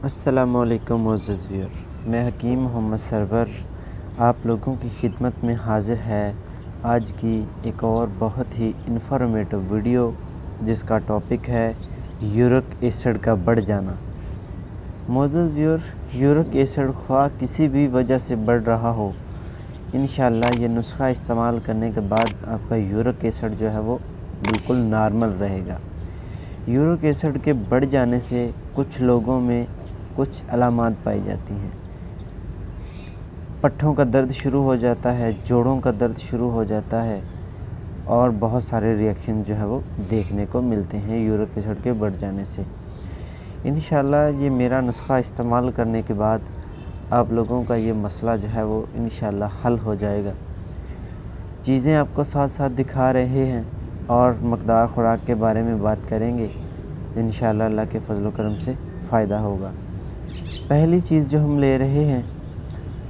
अस्सलामुअलैकुम मोअज़्ज़ज़ व्यूअर, मैं हकीम मोहम्मद सरवर आप लोगों की खिदमत में हाज़िर है आज की एक और बहुत ही इन्फॉर्मेटिव वीडियो जिसका टॉपिक है यूरिक एसिड का बढ़ जाना। मोअज़्ज़ज़ व्यूअर, यूरिक एसिड ख्वाह किसी भी वजह से बढ़ रहा हो, इंशाअल्लाह ये नुस्खा इस्तेमाल करने के बाद आपका यूरिक एसिड जो है वो बिल्कुल नॉर्मल रहेगा। यूरिक एसिड के बढ़ जाने से कुछ लोगों में कुछ अलामात पाई जाती हैं। पट्ठों का दर्द शुरू हो जाता है, जोड़ों का दर्द शुरू हो जाता है और बहुत सारे रिएक्शन जो है वो देखने को मिलते हैं यूरिक एसिड के बढ़ जाने से। इंशाअल्लाह ये मेरा नुस्खा इस्तेमाल करने के बाद आप लोगों का ये मसला जो है वो इंशाअल्लाह हल हो जाएगा। चीज़ें आपको साथ साथ दिखा रहे हैं और मकदार ख़ुराक के बारे में बात करेंगे। इंशाअल्लाह अल्लाह के फजल करम से फ़ायदा होगा। पहली चीज़ जो हम ले रहे हैं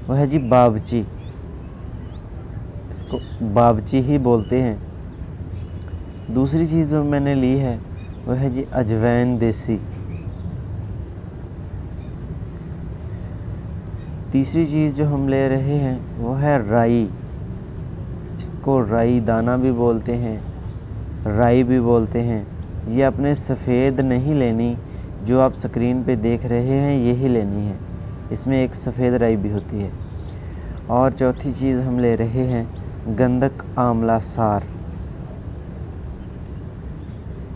वह है जी बाबची। इसको बाबची ही बोलते हैं। दूसरी चीज़ जो मैंने ली है वह है जी अजवैन देसी। तीसरी चीज़ जो हम ले रहे हैं वह है राई। इसको राई दाना भी बोलते हैं, राई भी बोलते हैं। ये अपने सफ़ेद नहीं लेनी, जो आप स्क्रीन पे देख रहे हैं यही लेनी है। इसमें एक सफ़ेद राई भी होती है। और चौथी चीज़ हम ले रहे हैं गंधक आंवला सार।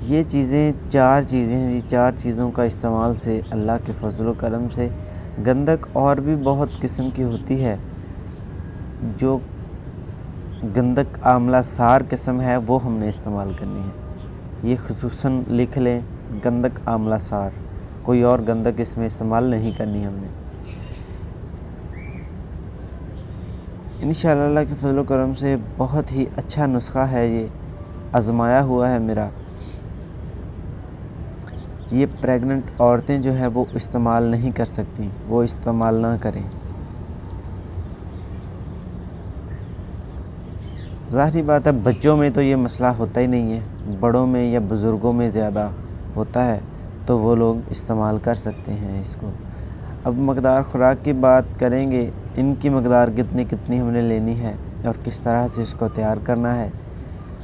ये चीज़ें चार चीज़ें हैं। ये चार चीज़ों का इस्तेमाल से अल्लाह के फजल करम से गंधक और भी बहुत किस्म की होती है, जो गंधक आंवला सार किस्म है वो हमने इस्तेमाल करनी है। ये खुसूसन लिख लें, गंधक आंवला सार, कोई और गंधक इसमें इस्तेमाल नहीं करनी हमने। इंशाअल्लाह अल्लाह के फजल करम से बहुत ही अच्छा नुस्खा है, ये आजमाया हुआ है मेरा। ये प्रेग्नेंट औरतें जो है वो इस्तेमाल नहीं कर सकती, वो इस्तेमाल ना करें। ज़ाहिर बात है बच्चों में तो ये मसला होता ही नहीं है, बड़ों में या बुज़ुर्गों में ज़्यादा होता है, तो वो लोग इस्तेमाल कर सकते हैं इसको। अब मकदार ख़ुराक की बात करेंगे, इनकी मकदार कितनी कितनी हमने लेनी है और किस तरह से इसको तैयार करना है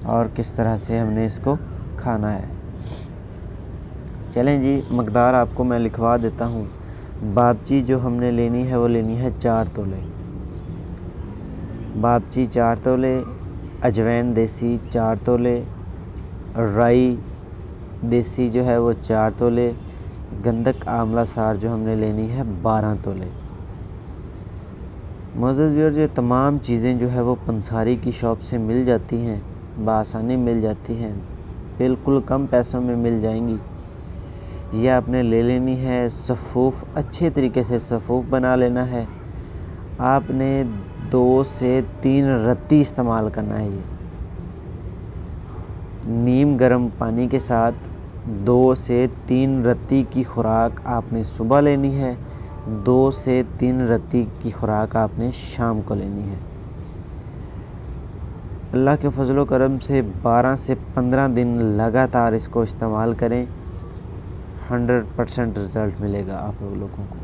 और किस तरह से हमने इसको खाना है। चलें जी, मकदार आपको मैं लिखवा देता हूँ। बाबची जो हमने लेनी है वो लेनी है 4 तोले। बाबची 4 तोले, अजवैन देसी 4 तोले, राई देसी जो है वो 4 तोले, गंधक आंवला सार जो हमने लेनी है 12 तोले। मोअज़्ज़ज़ व्यूअर, ये तमाम चीज़ें जो है वो पंसारी की शॉप से मिल जाती हैं, बआसानी मिल जाती हैं, बिल्कुल कम पैसों में मिल जाएंगी। ये आपने ले लेनी है। सफ़ूफ़ अच्छे तरीके से सफ़ूफ़ बना लेना है। आपने 2 से 3 रत्ती इस्तेमाल करना है। ये नीम गर्म पानी के साथ 2 से 3 रत्ती की खुराक आपने सुबह लेनी है, 2 से 3 रत्ती की खुराक आपने शाम को लेनी है। अल्लाह के फजल करम से 12 से 15 दिन लगातार इसको इस्तेमाल करें, 100% रिज़ल्ट मिलेगा आप लोगों को।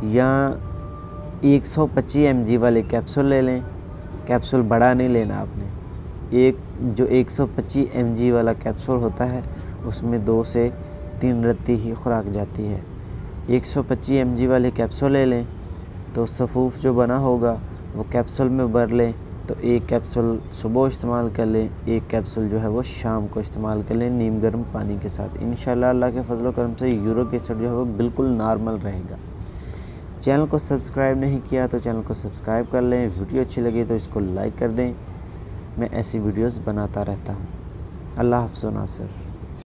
या 125 mg वाले कैप्सूल ले लें। कैप्सूल बड़ा नहीं लेना आपने। एक जो 125 mg वाला कैप्सूल होता है उसमें 2 से 3 रत्ती ही खुराक जाती है। 125 mg वाले कैप्सूल ले लें तो सफ़ूफ़ जो बना होगा वो कैप्सूल में भर लें, तो एक कैप्सूल सुबह इस्तेमाल कर लें, एक कैप्सूल जो है वो शाम को इस्तेमाल कर लें नीम गर्म पानी के साथ। इंशाअल्लाह अल्लाह के फजल करम से यूरिक एसिड जो है वो बिल्कुल नॉर्मल रहेगा। चैनल को सब्सक्राइब नहीं किया तो चैनल को सब्सक्राइब कर लें। वीडियो अच्छी लगी तो इसको लाइक कर दें। मैं ऐसी वीडियोस बनाता रहता हूँ। अल्लाह हाफ़िज़ नासिर।